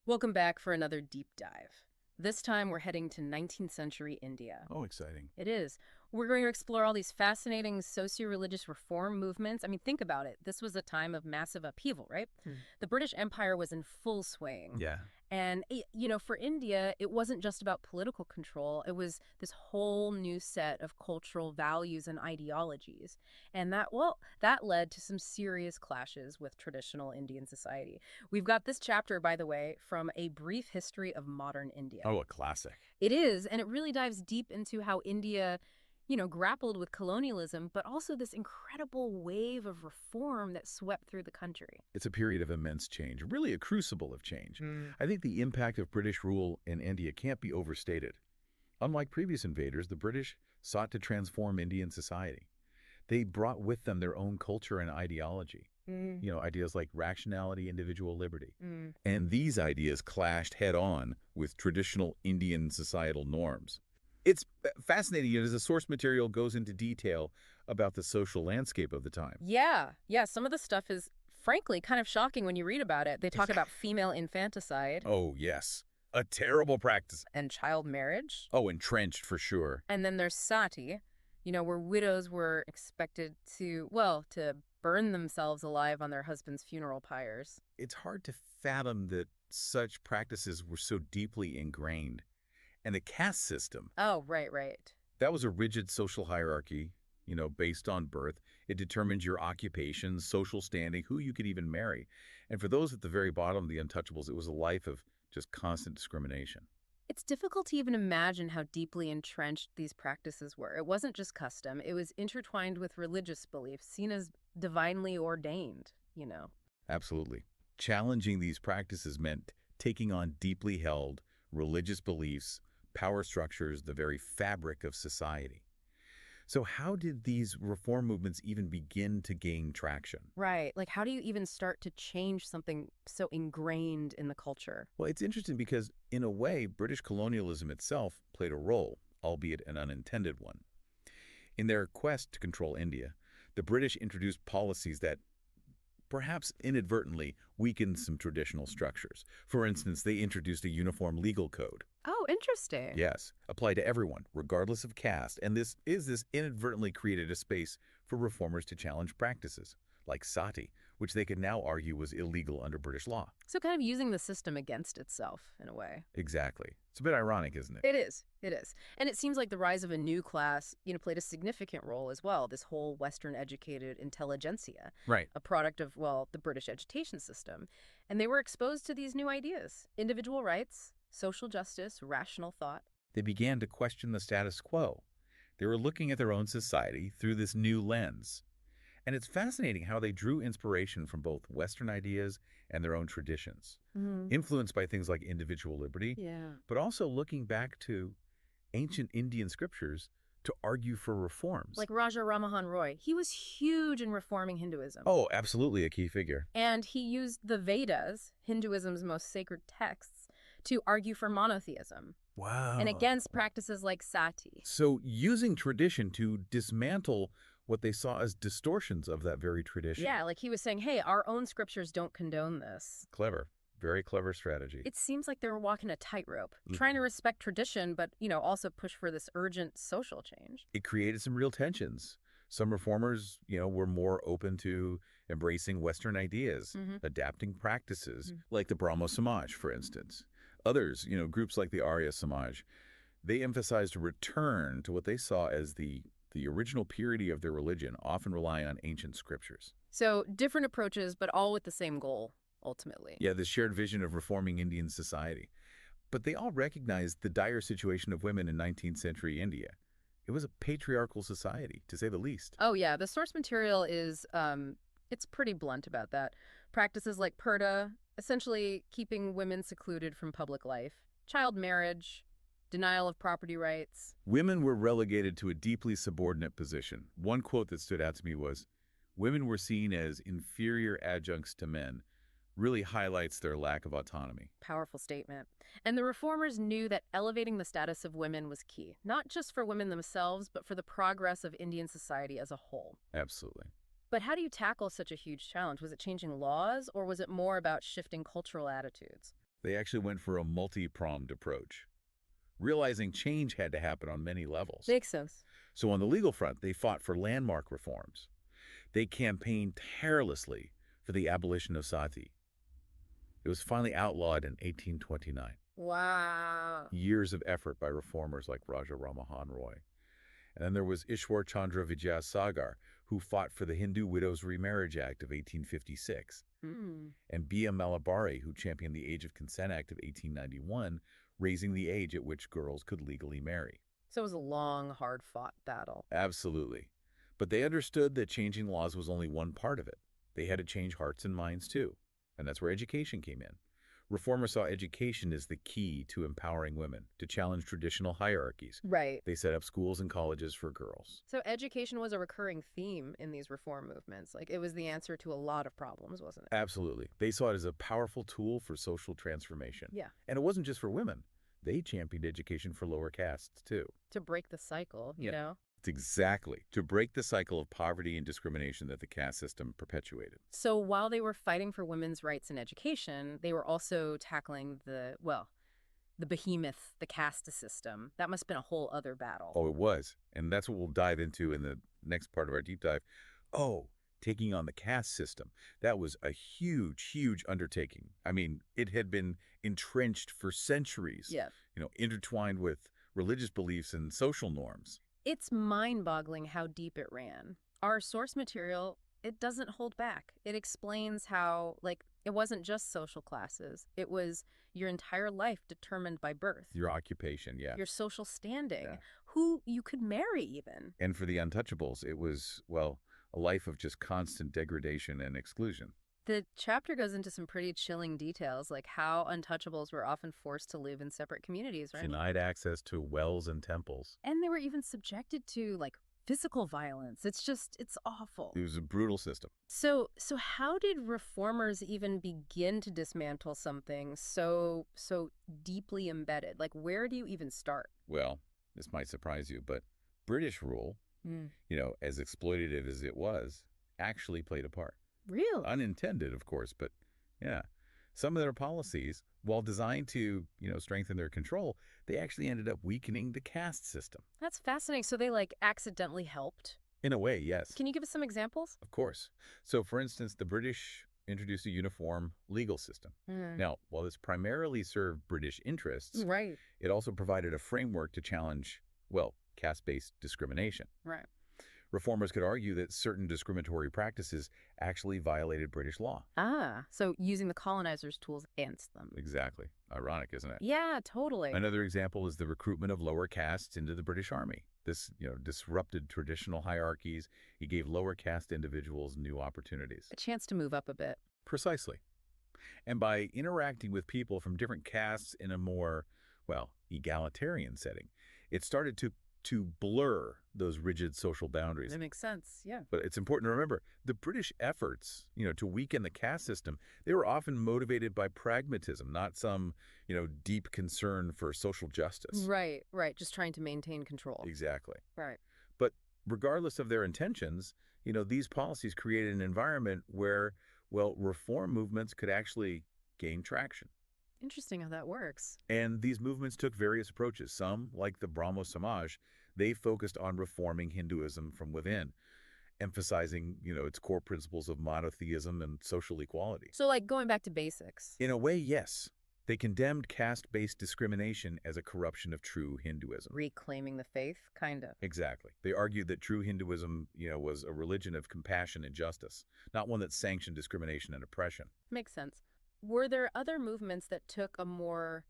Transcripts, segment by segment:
Welcome back for another deep dive. This time we're heading to 19th century India. Oh, exciting. It is. We're going to explore all these fascinating socio-religious reform movements. I mean, think about it. This was a time of massive upheaval, right? The British Empire was in full swing. Yeah. And, for India, it wasn't just about political control. It was this whole new set of cultural values and ideologies. And that led to some serious clashes with traditional Indian society. We've got this chapter, by the way, from A Brief History of Modern India. Oh, a classic. It is, and it really dives deep into how India, grappled with colonialism, but also this incredible wave of reform that swept through the country. It's a period of immense change, really a crucible of change. I think the impact of British rule in India can't be overstated. Unlike previous invaders, the British sought to transform Indian society. They brought with them their own culture and ideology. Ideas like rationality, individual liberty. And these ideas clashed head-on with traditional Indian societal norms. It's fascinating as the source material goes into detail about the social landscape of the time. Yeah, some of the stuff is, frankly, kind of shocking when you read about it. They talk about female infanticide Oh, yes. A terrible practice. and child marriage. Oh, entrenched for sure. And then there's sati, where widows were expected to burn themselves alive on their husband's funeral pyres. It's hard to fathom that such practices were so deeply ingrained. And the caste system, Oh, right. that was a rigid social hierarchy, based on birth. It determined your occupation, social standing, who you could even marry. And for those at the very bottom, the untouchables, it was a life of just constant discrimination. It's difficult to even imagine how deeply entrenched these practices were. It wasn't just custom, it was intertwined with religious beliefs, seen as divinely ordained. Absolutely. Challenging these practices meant taking on deeply held religious beliefs, power structures, the very fabric of society. So how did these reform movements even begin to gain traction? Right. Like, how do you even start to change something so ingrained in the culture? Well, it's interesting because, in a way, British colonialism itself played a role, albeit an unintended one. In their quest to control India, the British introduced policies that perhaps inadvertently weakened some traditional structures. For instance, they introduced a uniform legal code. Oh, interesting. Yes, applied to everyone, regardless of caste. And this inadvertently created a space for reformers to challenge practices, like sati, which they could now argue was illegal under British law. So kind of using the system against itself, in a way. Exactly. It's a bit ironic, isn't it? It is. And it seems like the rise of a new class, played a significant role as well, this whole Western-educated intelligentsia. Right. A product of, the British education system. And they were exposed to these new ideas: individual rights, social justice, rational thought. They began to question the status quo. They were looking at their own society through this new lens. And it's fascinating how they drew inspiration from both Western ideas and their own traditions, influenced by things like individual liberty, Yeah. but also looking back to ancient Indian scriptures to argue for reforms. Like Raja Ramahan Roy, he was huge in reforming Hinduism. Oh, absolutely a key figure. And he used the Vedas, Hinduism's most sacred texts, to argue for monotheism Wow. and against practices like sati. So using tradition to dismantle what they saw as distortions of that very tradition. Yeah, like he was saying, hey, our own scriptures don't condone this. Clever. Very clever strategy. It seems like they were walking a tightrope, trying to respect tradition, but, also push for this urgent social change. It created some real tensions. Some reformers, were more open to embracing Western ideas, adapting practices, like the Brahmo Samaj, for instance. Others, groups like the Arya Samaj, they emphasized a return to what they saw as the original purity of their religion, often relying on ancient scriptures. So different approaches, but all with the same goal, ultimately. Yeah, the shared vision of reforming Indian society. But they all recognized the dire situation of women in 19th century India. It was a patriarchal society, to say the least. Oh, yeah. The source material is, it's pretty blunt about that. Practices like purdah, essentially keeping women secluded from public life, child marriage, denial of property rights. Women were relegated to a deeply subordinate position. One quote that stood out to me was, "Women were seen as inferior adjuncts to men," really highlights their lack of autonomy. Powerful statement. And the reformers knew that elevating the status of women was key, not just for women themselves, but for the progress of Indian society as a whole. Absolutely. But how do you tackle such a huge challenge? Was it changing laws, or was it more about shifting cultural attitudes? They actually went for a multi-pronged approach, realizing change had to happen on many levels. Makes sense. So on the legal front, they fought for landmark reforms. They campaigned tirelessly for the abolition of sati. It was finally outlawed in 1829. Wow. Years of effort by reformers like Raja Ramamohan Roy. And then there was Ishwar Chandra Vidyasagar, who fought for the Hindu Widows Remarriage Act of 1856, Hmm. and B. M. Malabari, who championed the Age of Consent Act of 1891, raising the age at which girls could legally marry. So it was a long, hard-fought battle. Absolutely. But they understood that changing laws was only one part of it. They had to change hearts and minds too. And that's where education came in. Reformers saw education as the key to empowering women, to challenge traditional hierarchies. Right. They set up schools and colleges for girls. So education was a recurring theme in these reform movements. Like, it was the answer to a lot of problems, wasn't it? Absolutely. They saw it as a powerful tool for social transformation. Yeah. And it wasn't just for women. They championed education for lower castes too. To break the cycle, you know? It's exactly to break the cycle of poverty and discrimination that the caste system perpetuated. So while they were fighting for women's rights in education, they were also tackling the behemoth, the caste system. That must have been a whole other battle. Oh, it was. And that's what we'll dive into in the next part of our deep dive. Oh, taking on the caste system. That was a huge, huge undertaking. I mean, it had been entrenched for centuries, Yeah. Intertwined with religious beliefs and social norms. It's mind-boggling how deep it ran. Our source material, it doesn't hold back. It explains how, it wasn't just social classes. It was your entire life determined by birth. Your occupation, yeah. Your social standing. Yeah. Who you could marry, even. And for the untouchables, it was, a life of just constant degradation and exclusion. The chapter goes into some pretty chilling details, like how untouchables were often forced to live in separate communities, right? Denied access to wells and temples. And they were even subjected to, physical violence. It's awful. It was a brutal system. So how did reformers even begin to dismantle something so deeply embedded? Where do you even start? Well, this might surprise you, but British rule, as exploitative as it was, actually played a part. Really? Unintended, of course, but yeah. Some of their policies, while designed to, strengthen their control, they actually ended up weakening the caste system. That's fascinating. So they, accidentally helped? In a way, yes. Can you give us some examples? Of course. So, for instance, the British introduced a uniform legal system. Now, while this primarily served British interests, Right. it also provided a framework to challenge, caste-based discrimination. Right. Reformers could argue that certain discriminatory practices actually violated British law. Ah, so using the colonizers' tools against them. Exactly. Ironic, isn't it? Yeah, totally. Another example is the recruitment of lower castes into the British Army. This, disrupted traditional hierarchies. It gave lower caste individuals new opportunities. A chance to move up a bit. Precisely. And by interacting with people from different castes in a more, egalitarian setting, it started to blur those rigid social boundaries. That makes sense, yeah. But it's important to remember, the British efforts, to weaken the caste system, they were often motivated by pragmatism, not some, deep concern for social justice. Right. Just trying to maintain control. Exactly. Right. But regardless of their intentions, these policies created an environment where, reform movements could actually gain traction. Interesting how that works. And these movements took various approaches. Some, like the Brahmo Samaj, they focused on reforming Hinduism from within, emphasizing, its core principles of monotheism and social equality. So, going back to basics. In a way, yes. They condemned caste-based discrimination as a corruption of true Hinduism. Reclaiming the faith, kind of. Exactly. They argued that true Hinduism, was a religion of compassion and justice, not one that sanctioned discrimination and oppression. Makes sense. Were there other movements that took a more,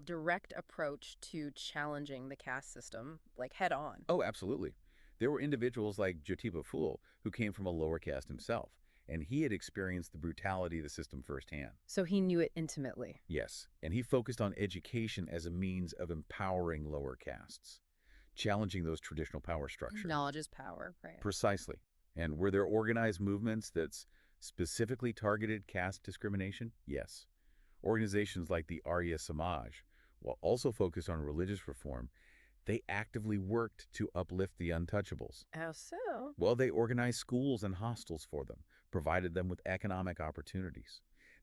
direct approach to challenging the caste system, head on? Oh, absolutely. There were individuals like Jyotiba Phule, who came from a lower caste himself, and he had experienced the brutality of the system firsthand. So he knew it intimately. Yes, and he focused on education as a means of empowering lower castes, challenging those traditional power structures. Knowledge is power, right? Precisely. And were there organized movements that specifically targeted caste discrimination? Yes. Organizations like the Arya Samaj, while also focused on religious reform, they actively worked to uplift the untouchables. How so? Well, they organized schools and hostels for them, provided them with economic opportunities.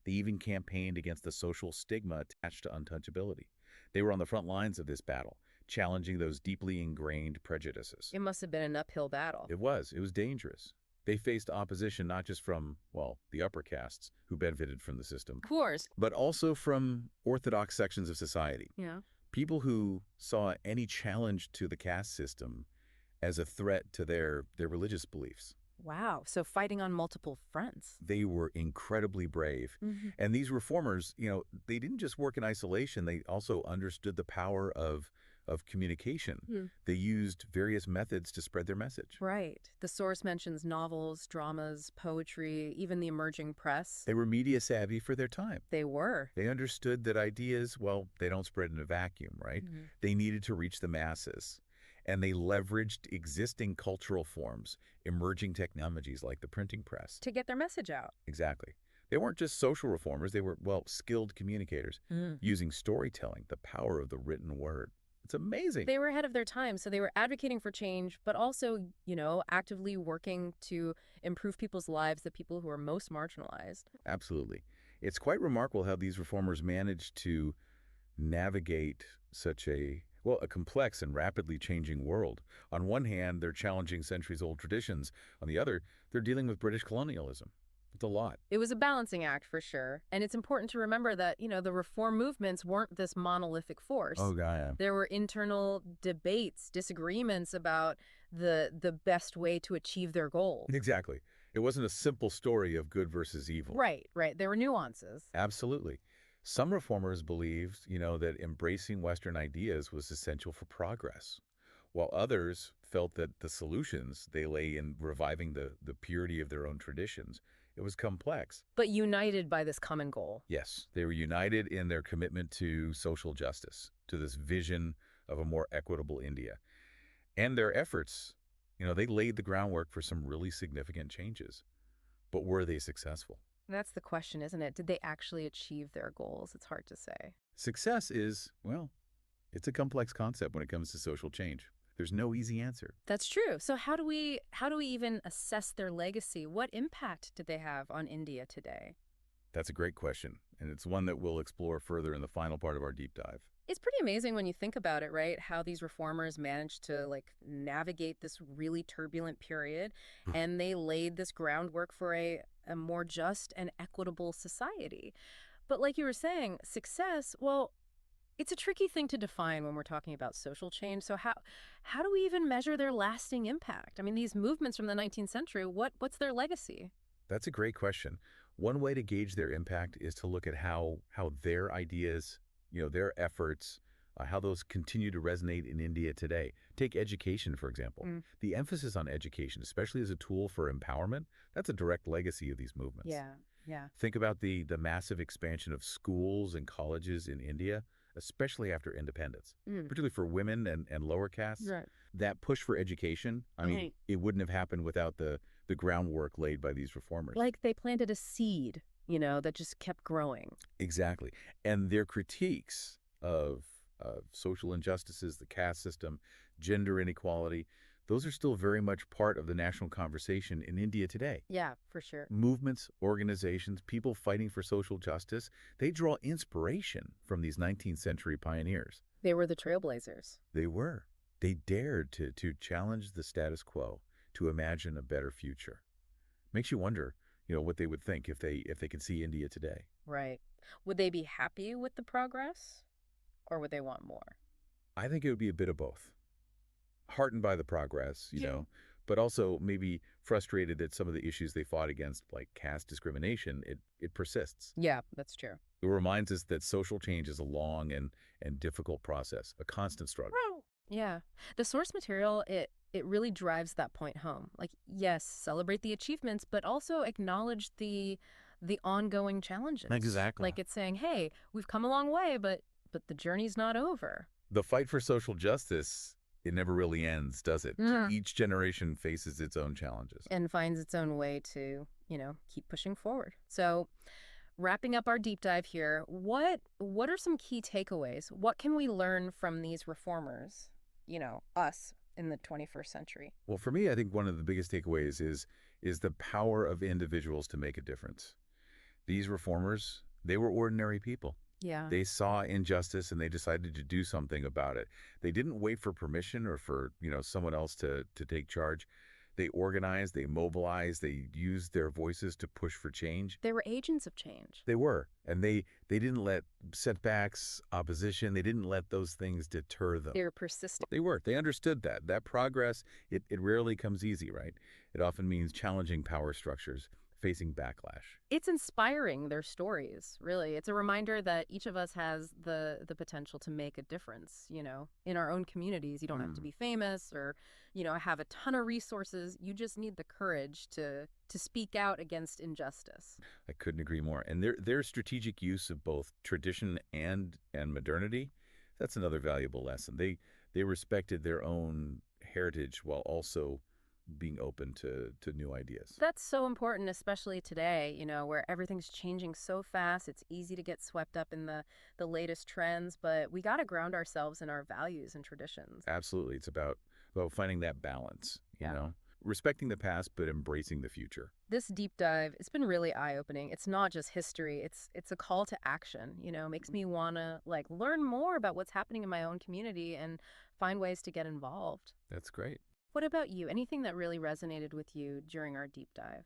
They even campaigned against the social stigma attached to untouchability. They were on the front lines of this battle, challenging those deeply ingrained prejudices. It must have been an uphill battle. It was. It was dangerous. They faced opposition not just from, well, the upper castes who benefited from the system, Of course. but also from orthodox sections of society. Yeah. People who saw any challenge to the caste system as a threat to their religious beliefs. Wow. So fighting on multiple fronts. They were incredibly brave. And these reformers, they didn't just work in isolation. They also understood the power of communication. They used various methods to spread their message. Right. The source mentions novels, dramas, poetry, even the emerging press. They were media savvy for their time. They were. They understood that ideas, well, they don't spread in a vacuum, right? They needed to reach the masses. And they leveraged existing cultural forms, emerging technologies like the printing press. To get their message out. Exactly. They weren't just social reformers. They were, well, skilled communicators using storytelling, the power of the written word. It's amazing. They were ahead of their time, so they were advocating for change, but also, actively working to improve people's lives, the people who are most marginalized. Absolutely. It's quite remarkable how these reformers managed to navigate such a complex and rapidly changing world. On one hand, they're challenging centuries-old traditions. On the other, they're dealing with British colonialism. It's a lot. It was a balancing act, for sure. And it's important to remember that, the reform movements weren't this monolithic force. Oh, Gaia. There were internal debates, disagreements about the best way to achieve their goals. Exactly. It wasn't a simple story of good versus evil. Right. There were nuances. Absolutely. Some reformers believed, that embracing Western ideas was essential for progress, while others felt that the solutions, they lay in reviving the purity of their own traditions. It was complex. But united by this common goal. Yes, they were united in their commitment to social justice, to this vision of a more equitable India. And their efforts, they laid the groundwork for some really significant changes. But were they successful? That's the question, isn't it? Did they actually achieve their goals? It's hard to say. Success is, it's a complex concept when it comes to social change. There's no easy answer. That's true. So how do we even assess their legacy? What impact did they have on India today? That's a great question, and it's one that we'll explore further in the final part of our deep dive. It's pretty amazing when you think about it, right? How these reformers managed to navigate this really turbulent period, and they laid this groundwork for a more just and equitable society. But like you were saying, success, well, it's a tricky thing to define when we're talking about social change. So how do we even measure their lasting impact? I mean, these movements from the 19th century, what's their legacy? That's a great question. One way to gauge their impact is to look at how their ideas, their efforts, how those continue to resonate in India today. Take education, for example. The emphasis on education, especially as a tool for empowerment, that's a direct legacy of these movements. Yeah. Think about the massive expansion of schools and colleges in India, especially after independence, particularly for women and lower castes. Right. That push for education, I mean, it wouldn't have happened without the groundwork laid by these reformers. Like they planted a seed, that just kept growing. Exactly. And their critiques of social injustices, the caste system, gender inequality, those are still very much part of the national conversation in India today. Yeah, for sure. Movements, organizations, people fighting for social justice, they draw inspiration from these 19th century pioneers. They were the trailblazers. They were. They dared to challenge the status quo, to imagine a better future. Makes you wonder, what they would think if they could see India today. Right. Would they be happy with the progress, or would they want more? I think it would be a bit of both. Heartened by the progress, but also maybe frustrated that some of the issues they fought against, like caste discrimination, it persists. Yeah, that's true. It reminds us that social change is a long and difficult process, a constant struggle. Yeah. The source material, it really drives that point home. Yes, celebrate the achievements, but also acknowledge the ongoing challenges. Exactly. It's saying, hey, we've come a long way, but the journey's not over. The fight for social justice, it never really ends, does it? Each generation faces its own challenges. And finds its own way to, keep pushing forward. So wrapping up our deep dive here, what are some key takeaways? What can we learn from these reformers, us in the 21st century? Well, for me, I think one of the biggest takeaways is the power of individuals to make a difference. These reformers, they were ordinary people. Yeah. They saw injustice and they decided to do something about it. They didn't wait for permission or for, someone else to take charge. They organized, they mobilized, they used their voices to push for change. They were agents of change. They were. And they didn't let setbacks, opposition, they didn't let those things deter them. They were persistent. They were. They understood that. That progress, it rarely comes easy, right? It often means challenging power structures, facing backlash. It's inspiring, their stories, really. It's a reminder that each of us has the potential to make a difference, in our own communities. You don't have to be famous or, have a ton of resources. You just need the courage to speak out against injustice. I couldn't agree more. And their strategic use of both tradition and modernity, that's another valuable lesson. They respected their own heritage while also being open to new ideas. That's so important, especially today, where everything's changing so fast. It's easy to get swept up in the latest trends, but we got to ground ourselves in our values and traditions. Absolutely. It's about finding that balance, Yeah. respecting the past but embracing the future. This deep dive, it's been really eye-opening. It's not just history, it's a call to action, makes me want to learn more about what's happening in my own community and find ways to get involved. That's great. What about you? Anything that really resonated with you during our deep dive?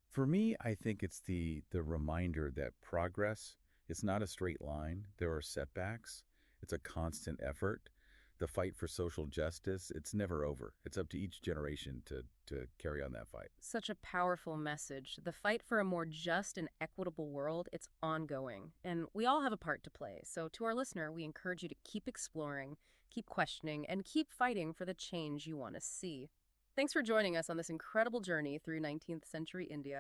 For me, I think it's the reminder that progress is not a straight line. There are setbacks. It's a constant effort. The fight for social justice, it's never over. It's up to each generation to carry on that fight. Such a powerful message. The fight for a more just and equitable world, it's ongoing. And we all have a part to play. So to our listener, we encourage you to keep exploring, keep questioning, and keep fighting for the change you want to see. Thanks for joining us on this incredible journey through 19th century India.